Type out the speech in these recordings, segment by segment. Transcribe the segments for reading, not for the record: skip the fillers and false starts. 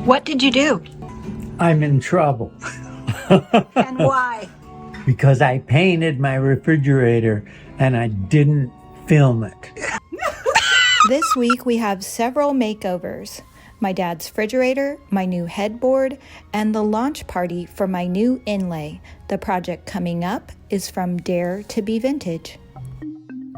What did you do? I'm in trouble. And why? Because I painted my refrigerator and I didn't film it. This week we have several makeovers. My dad's refrigerator, my new headboard, and the launch party for my new inlay. The project coming up is from Dare to Be Vintage.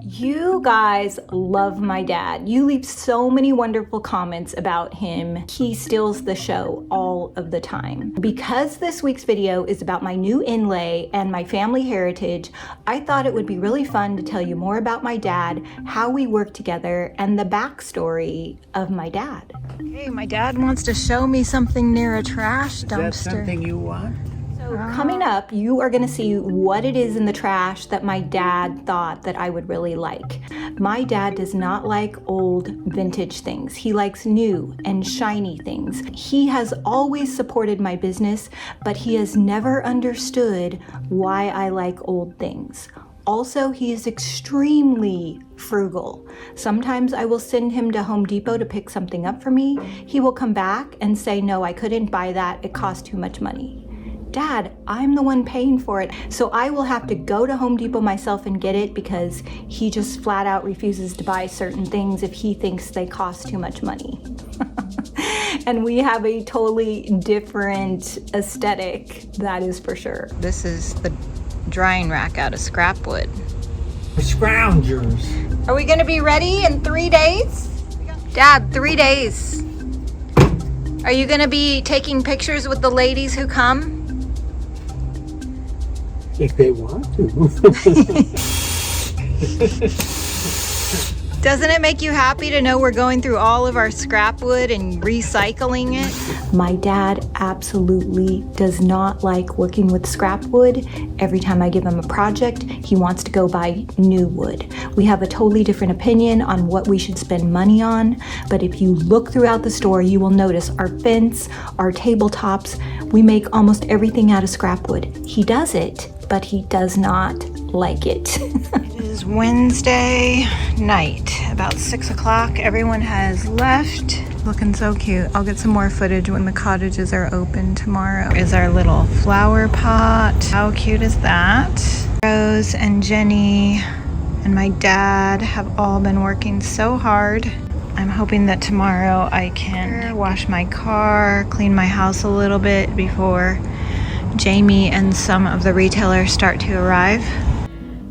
You guys love my dad. You leave so many wonderful comments about him. He steals the show all of the time. Because this week's video is about my new inlay and my family heritage, I thought it would be really fun to tell you more about my dad, how we work together, and the backstory of my dad. Okay, my dad wants to show me something near a trash dumpster. Is that something you want? So coming up, you are gonna see what it is in the trash that my dad thought that I would really like. My dad does not like old vintage things. He likes new and shiny things. He has always supported my business, but he has never understood why I like old things. Also, he is extremely frugal. Sometimes I will send him to Home Depot to pick something up for me. He will come back and say, no, I couldn't buy that. It cost too much money. Dad, I'm the one paying for it. So I will have to go to Home Depot myself and get it because he just flat out refuses to buy certain things if he thinks they cost too much money. And we have a totally different aesthetic, that is for sure. This is the drying rack out of scrap wood. Scroungers. Are we gonna be ready in 3 days? Dad, 3 days. Are you gonna be taking pictures with the ladies who come? If they want to. Doesn't it make you happy to know we're going through all of our scrap wood and recycling it? My dad absolutely does not like working with scrap wood. Every time I give him a project, he wants to go buy new wood. We have a totally different opinion on what we should spend money on, but if you look throughout the store, you will notice our fence, our tabletops, we make almost everything out of scrap wood. He does it, but he does not like it. It is Wednesday night, about 6 o'clock. Everyone has left. Looking so cute. I'll get some more footage when the cottages are open tomorrow. Is our little flower pot. How cute is that? Rose and Jenny and my dad have all been working so hard. I'm hoping that tomorrow I can wash my car, clean my house a little bit before Jamie and some of the retailers start to arrive.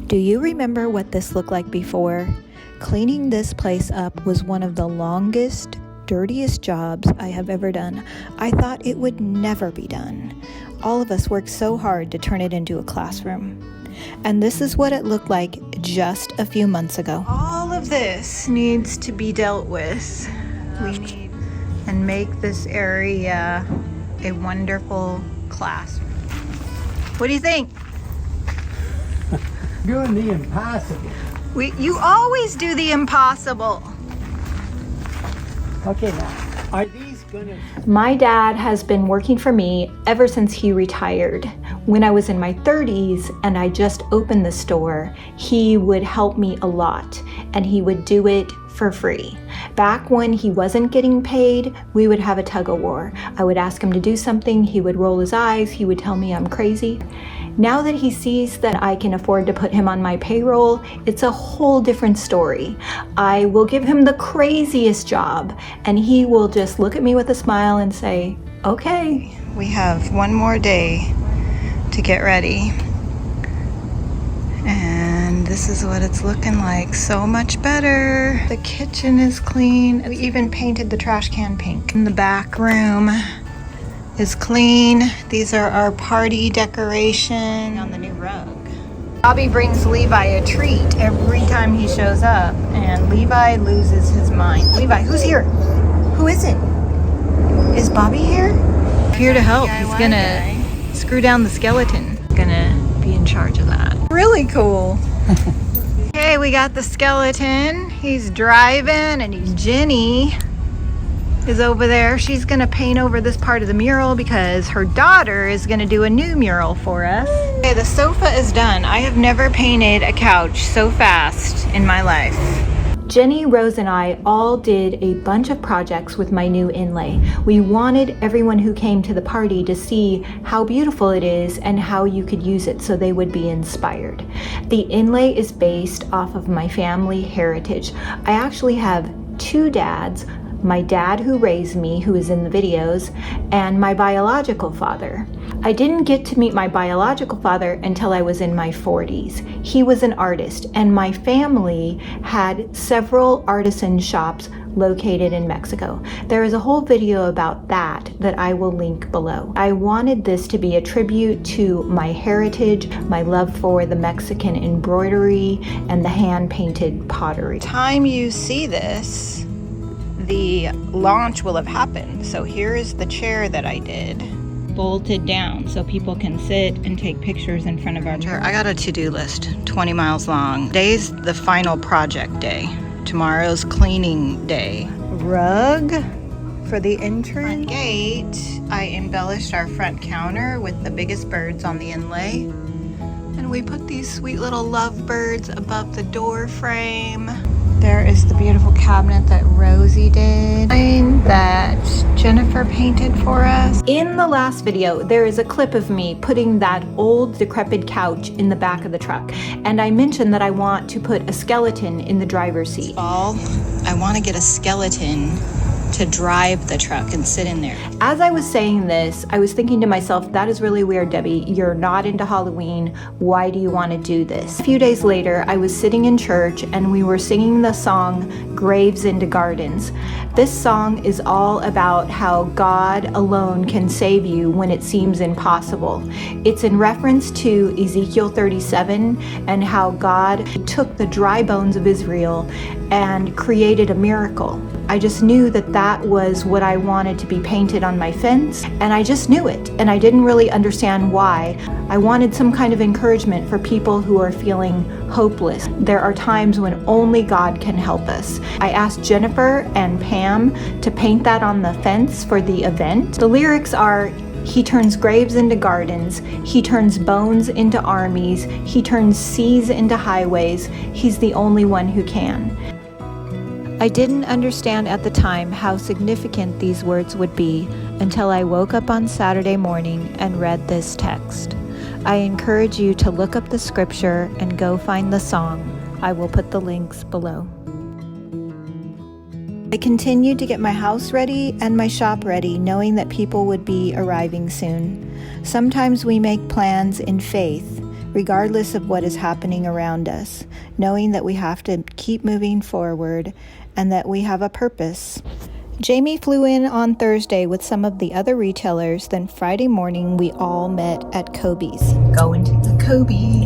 Do you remember what this looked like before? Cleaning this place up was one of the longest, dirtiest jobs I have ever done. I thought it would never be done. All of us worked so hard to turn it into a classroom. And this is what it looked like just a few months ago. All of this needs to be dealt with. We need and make this area a wonderful classroom. What do you think? Doing the impossible. You always do the impossible. Okay, now, are these gonna... My dad has been working for me ever since he retired. When I was in my 30s and I just opened the store, he would help me a lot and he would do it for free. Back when he wasn't getting paid, we would have a tug of war. I would ask him to do something, he would roll his eyes, he would tell me I'm crazy. Now that he sees that I can afford to put him on my payroll, it's a whole different story. I will give him the craziest job and he will just look at me with a smile and say, okay. We have one more day to get ready. And this is what it's looking like. So much better. The kitchen is clean. We even painted the trash can pink. In the back room is clean. These are our party decoration on the new rug. Bobby brings Levi a treat every time he shows up, and Levi loses his mind. Levi, who's here? Who is it? Is Bobby here? Here to help. He's gonna screw down the skeleton. Gonna be in charge of that. Really cool. Okay, we got the skeleton. He's driving, and Jenny is over there. She's gonna paint over this part of the mural because her daughter is gonna do a new mural for us. Okay, the sofa is done. I have never painted a couch so fast in my life. Jenny, Rose, and I all did a bunch of projects with my new inlay. We wanted everyone who came to the party to see how beautiful it is and how you could use it so they would be inspired. The inlay is based off of my family heritage. I actually have two dads, my dad who raised me, who is in the videos, and my biological father. I didn't get to meet my biological father until I was in my 40s. He was an artist, and my family had several artisan shops located in Mexico. There is a whole video about that I will link below. I wanted this to be a tribute to my heritage, my love for the Mexican embroidery, and the hand-painted pottery. Time you see this, the launch will have happened. So here is the chair that I did, bolted down so people can sit and take pictures in front of our chair. I got a to-do list, 20 miles long. Today's the final project day. Tomorrow's cleaning day. Rug for the entrance. Front gate, I embellished our front counter with the biggest birds on the inlay. And we put these sweet little lovebirds above the door frame. There is the beautiful cabinet that Rosie did, that Jennifer painted for us. In the last video, there is a clip of me putting that old decrepit couch in the back of the truck. And I mentioned that I want to put a skeleton in the driver's seat. Fall, I want to get a skeleton to drive the truck and sit in there. As I was saying this, I was thinking to myself, that is really weird, Debbie. You're not into Halloween. Why do you want to do this? A few days later, I was sitting in church and we were singing the song Graves into Gardens. This song is all about how God alone can save you when it seems impossible. It's in reference to Ezekiel 37 and how God took the dry bones of Israel and created a miracle. I just knew that that was what I wanted to be painted on my fence, and I just knew it, and I didn't really understand why. I wanted some kind of encouragement for people who are feeling hopeless. There are times when only God can help us. I asked Jennifer and Pam to paint that on the fence for the event. The lyrics are, "He turns graves into gardens. He turns bones into armies. He turns seas into highways. He's the only one who can." I didn't understand at the time how significant these words would be until I woke up on Saturday morning and read this text. I encourage you to look up the scripture and go find the song. I will put the links below. I continued to get my house ready and my shop ready, knowing that people would be arriving soon. Sometimes we make plans in faith, regardless of what is happening around us, knowing that we have to keep moving forward and that we have a purpose. Jamie flew in on Thursday with some of the other retailers. Then Friday morning, we all met at Kobe's. Going to the Kobe.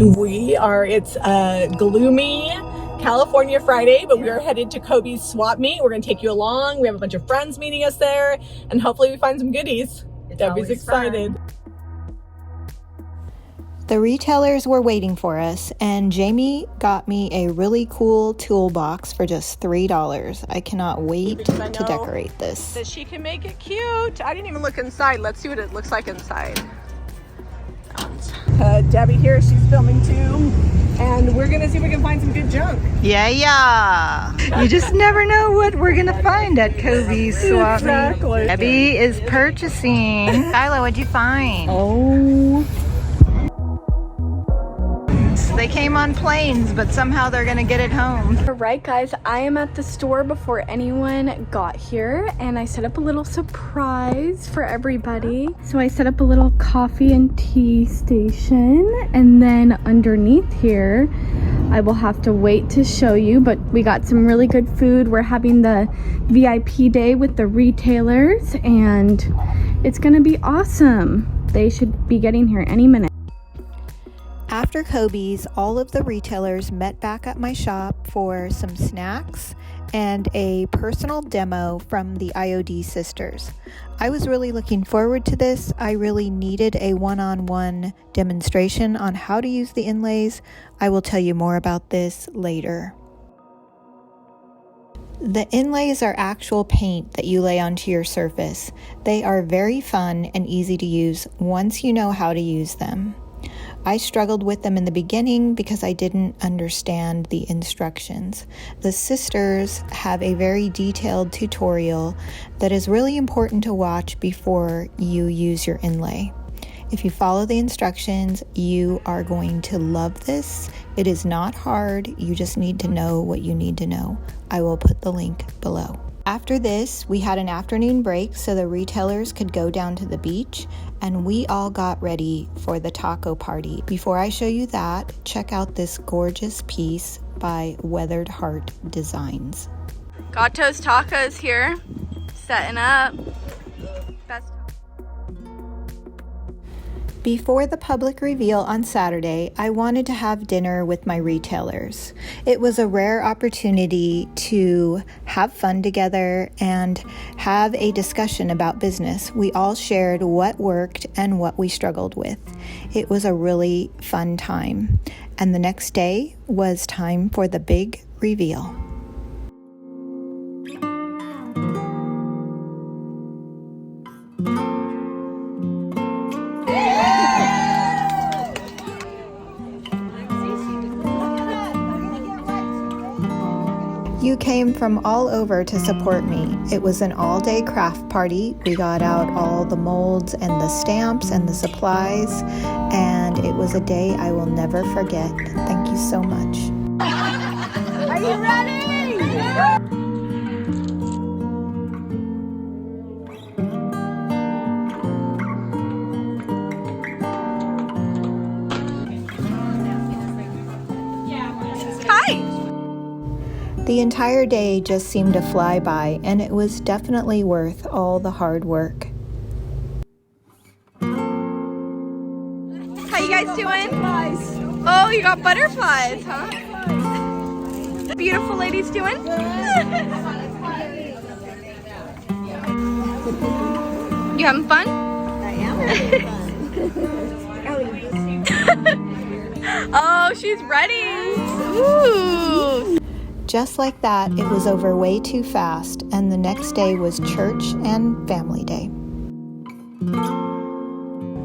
It's a gloomy California Friday, but we are headed to Kobe's swap meet. We're going to take you along. We have a bunch of friends meeting us there, and hopefully we find some goodies. Debbie's excited. Fun. The retailers were waiting for us, and Jamie got me a really cool toolbox for just $3. I cannot wait to decorate this. That she can make it cute. I didn't even look inside. Let's see what it looks like inside. Debbie here, she's filming too, and we're gonna see if we can find some good junk. Yeah. You just never know what we're gonna find at Kobe's swap meet. Exactly. Debbie is purchasing. Kyla, what'd you find? Oh. They came on planes, but somehow they're gonna get it home. Alright guys, I am at the store before anyone got here, and I set up a little surprise for everybody. So I set up a little coffee and tea station, and then underneath here I will have to wait to show you, but we got some really good food. We're having the VIP day with the retailers, and it's gonna be awesome. They should be getting here any minute. After Kobe's, all of the retailers met back at my shop for some snacks and a personal demo from the IOD sisters. I was really looking forward to this. I really needed a one-on-one demonstration on how to use the inlays. I will tell you more about this later. The inlays are actual paint that you lay onto your surface. They are very fun and easy to use once you know how to use them. I struggled with them in the beginning because I didn't understand the instructions. The sisters have a very detailed tutorial that is really important to watch before you use your inlay. If you follow the instructions, you are going to love this. It is not hard. You just need to know what you need to know. I will put the link below. After this, we had an afternoon break so the retailers could go down to the beach, and we all got ready for the taco party. Before I show you that, check out this gorgeous piece by Weathered Heart Designs. Gato's Tacos here, setting up. Best. Before the public reveal on Saturday, I wanted to have dinner with my retailers. It was a rare opportunity to have fun together and have a discussion about business. We all shared what worked and what we struggled with. It was a really fun time. And the next day was time for the big reveal. You came from all over to support me. It was an all-day craft party. We got out all the molds and the stamps and the supplies, and it was a day I will never forget. Thank you so much. Are you ready? Hi! The entire day just seemed to fly by, and it was definitely worth all the hard work. How you guys doing? Oh, you got butterflies, huh? Beautiful ladies doing? You having fun? I am having fun. Oh, she's ready. Ooh. Just like that, it was over way too fast, and the next day was church and family day.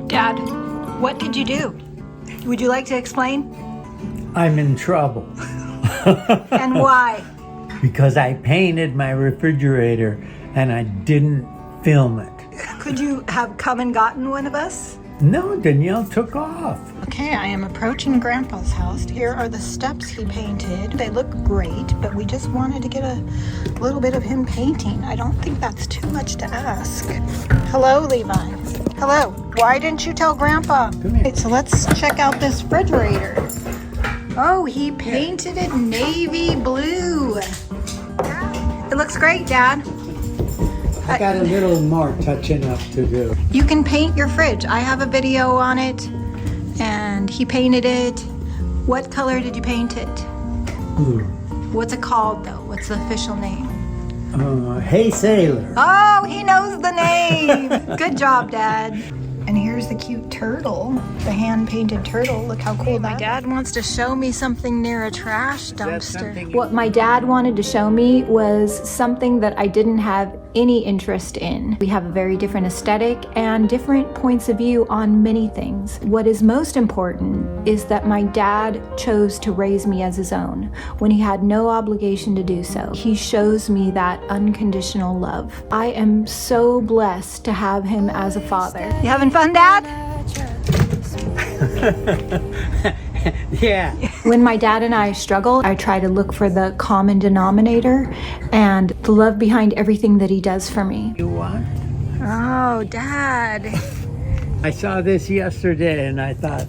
Dad, what did you do? Would you like to explain? I'm in trouble And why? because I painted my refrigerator and I didn't film it. Could you have come and gotten one of us? No, Danielle took off. Okay, I am approaching Grandpa's house. Here are the steps he painted. They look great, but we just wanted to get a little bit of him painting. I don't think that's too much to ask. Hello, Levi. Hello. Why didn't you tell Grandpa? Come here. Okay, so let's check out this refrigerator. Oh, he painted it navy blue. It looks great, Dad. I got a little more touching up to do. You can paint your fridge. I have a video on it, and he painted it. What color did you paint it? Ooh. What's it called, though? What's the official name? Hey, sailor. Oh, he knows the name. Good job, Dad. And here's the cute turtle, the hand-painted turtle. Look how cool that is. My dad wants to show me something near a trash dumpster. What my dad wanted to show me was something that I didn't have any interest in. We have a very different aesthetic and different points of view on many things. What is most important is that my dad chose to raise me as his own when he had no obligation to do so. He shows me that unconditional love. I am so blessed to have him as a father. You having fun, Dad? Yeah. When my dad and I struggle, I try to look for the common denominator and the love behind everything that he does for me. You want? Oh, Dad. I saw this yesterday and I thought,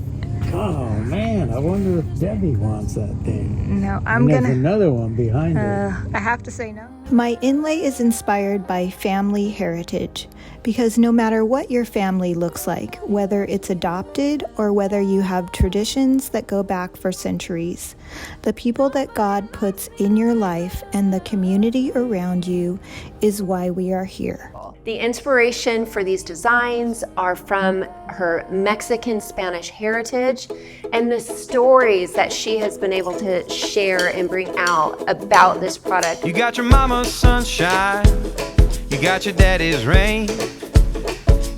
oh man, I wonder if Debbie wants that thing. No, And there's another one behind it. I have to say no. My inlay is inspired by family heritage because no matter what your family looks like, whether it's adopted or whether you have traditions that go back for centuries, the people that God puts in your life and the community around you is why we are here. The inspiration for these designs are from her Mexican Spanish heritage and the stories that she has been able to share and bring out about this product. You got your mama's sunshine, you got your daddy's rain.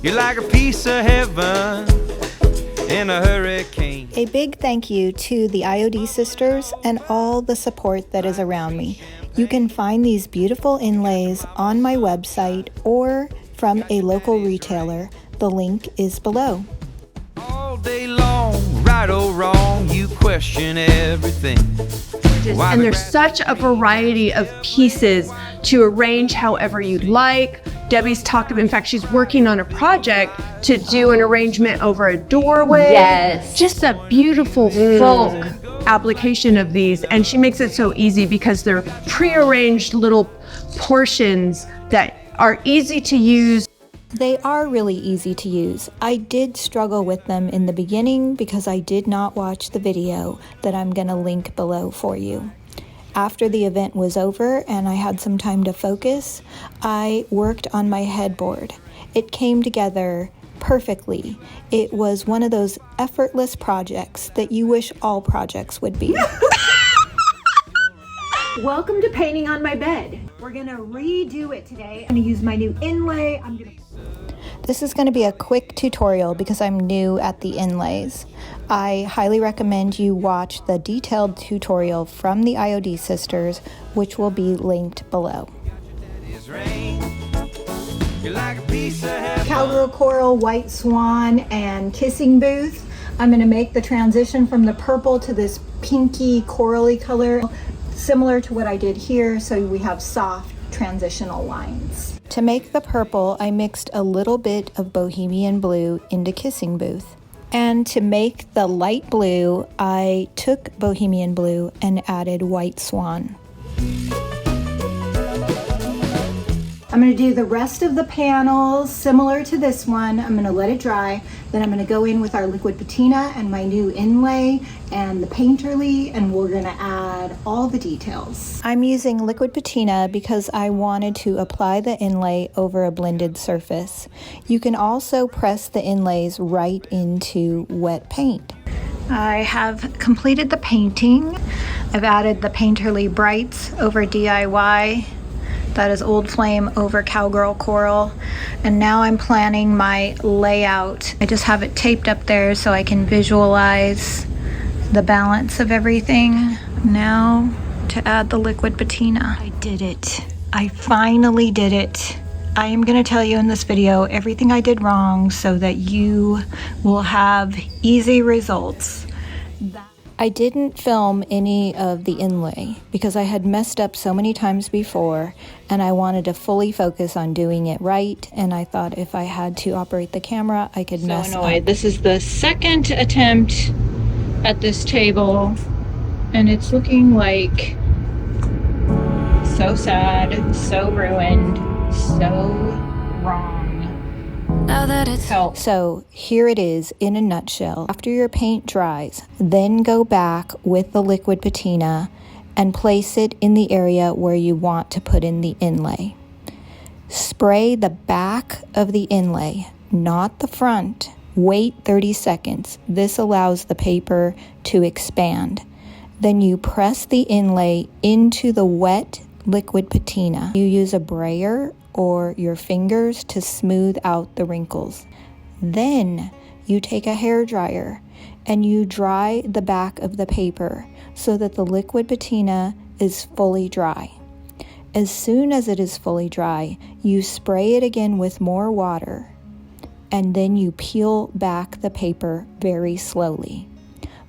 You're like a piece of heaven, in a hurricane. A big thank you to the IOD sisters and all the support that is around me. You can find these beautiful inlays on my website or from a local retailer. The link is below. All day long, right or wrong, you question everything. And there's such a variety of pieces to arrange however you'd like. Debbie's talked about, in fact, she's working on a project to do an arrangement over a doorway. Yes. Just a beautiful folk application of these. And she makes it so easy because they're prearranged little portions that are easy to use. They are really easy to use. I did struggle with them in the beginning because I did not watch the video that I'm going to link below for you. After the event was over and I had some time to focus, I worked on my headboard. It came together perfectly. It was one of those effortless projects that you wish all projects would be. Welcome to painting on my bed. We're gonna redo it today. I'm gonna use my new inlay. This is going to be a quick tutorial because I'm new at the inlays. I highly recommend you watch the detailed tutorial from the IOD sisters, which will be linked below. Cowgirl Coral, White Swan, and Kissing Booth. I'm going to make the transition from the purple to this pinky corally color, similar to what I did here, so we have soft transitional lines. To make the purple, I mixed a little bit of Bohemian Blue into Kissing Booth. And to make the light blue, I took Bohemian Blue and added White Swan. I'm going to do the rest of the panels similar to this one. I'm going to let it dry. Then I'm going to go in with our liquid patina and my new inlay and the painterly, and we're going to add all the details. I'm using liquid patina because I wanted to apply the inlay over a blended surface. You can also press the inlays right into wet paint. I have completed the painting. I've added the painterly brights over DIY. That is Old Flame over Cowgirl Coral. And now I'm planning my layout. I just have it taped up there so I can visualize the balance of everything. Now to add the liquid patina. I did it. I finally did it. I am going to tell you in this video everything I did wrong so that you will have easy results. I didn't film any of the inlay because I had messed up so many times before and I wanted to fully focus on doing it right, and I thought if I had to operate the camera I could mess up. This is the second attempt at this table and it's looking like so sad, so ruined, so wrong. So here it is in a nutshell. After your paint dries, then go back with the liquid patina and place it in the area where you want to put in the inlay. Spray the back of the inlay, not the front. Wait 30 seconds. This allows the paper to expand. Then you press the inlay into the wet liquid patina. You use a brayer or your fingers to smooth out the wrinkles. Then you take a hairdryer and you dry the back of the paper so that the liquid patina is fully dry. As soon as it is fully dry, you spray it again with more water and then you peel back the paper very slowly.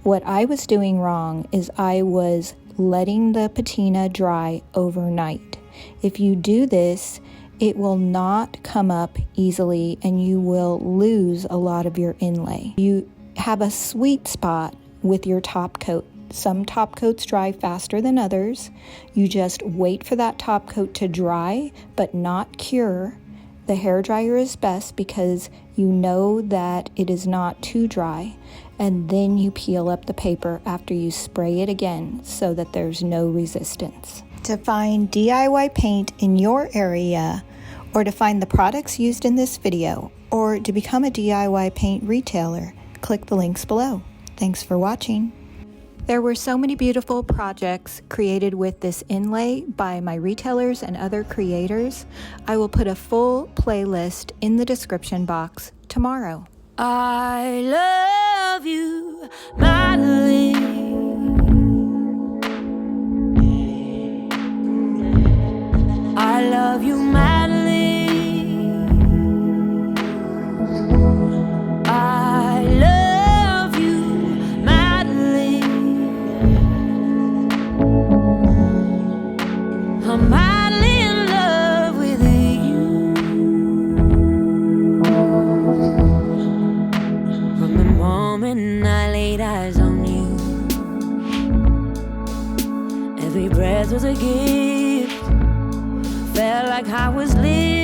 What I was doing wrong is I was letting the patina dry overnight. If you do this, it will not come up easily and you will lose a lot of your inlay. You have a sweet spot with your top coat. Some top coats dry faster than others. You just wait for that top coat to dry but not cure. The hairdryer is best because you know that it is not too dry, and then you peel up the paper after you spray it again so that there's no resistance. To find DIY paint in your area, or to find the products used in this video, or to become a DIY paint retailer, click the links below. Thanks for watching. There were so many beautiful projects created with this inlay by my retailers and other creators. I will put a full playlist in the description box tomorrow. I love love you madly. I love you madly. I love you madly. I'm madly in love with you. From the moment I laid eyes on you, every breath was a gift. Felt like I was living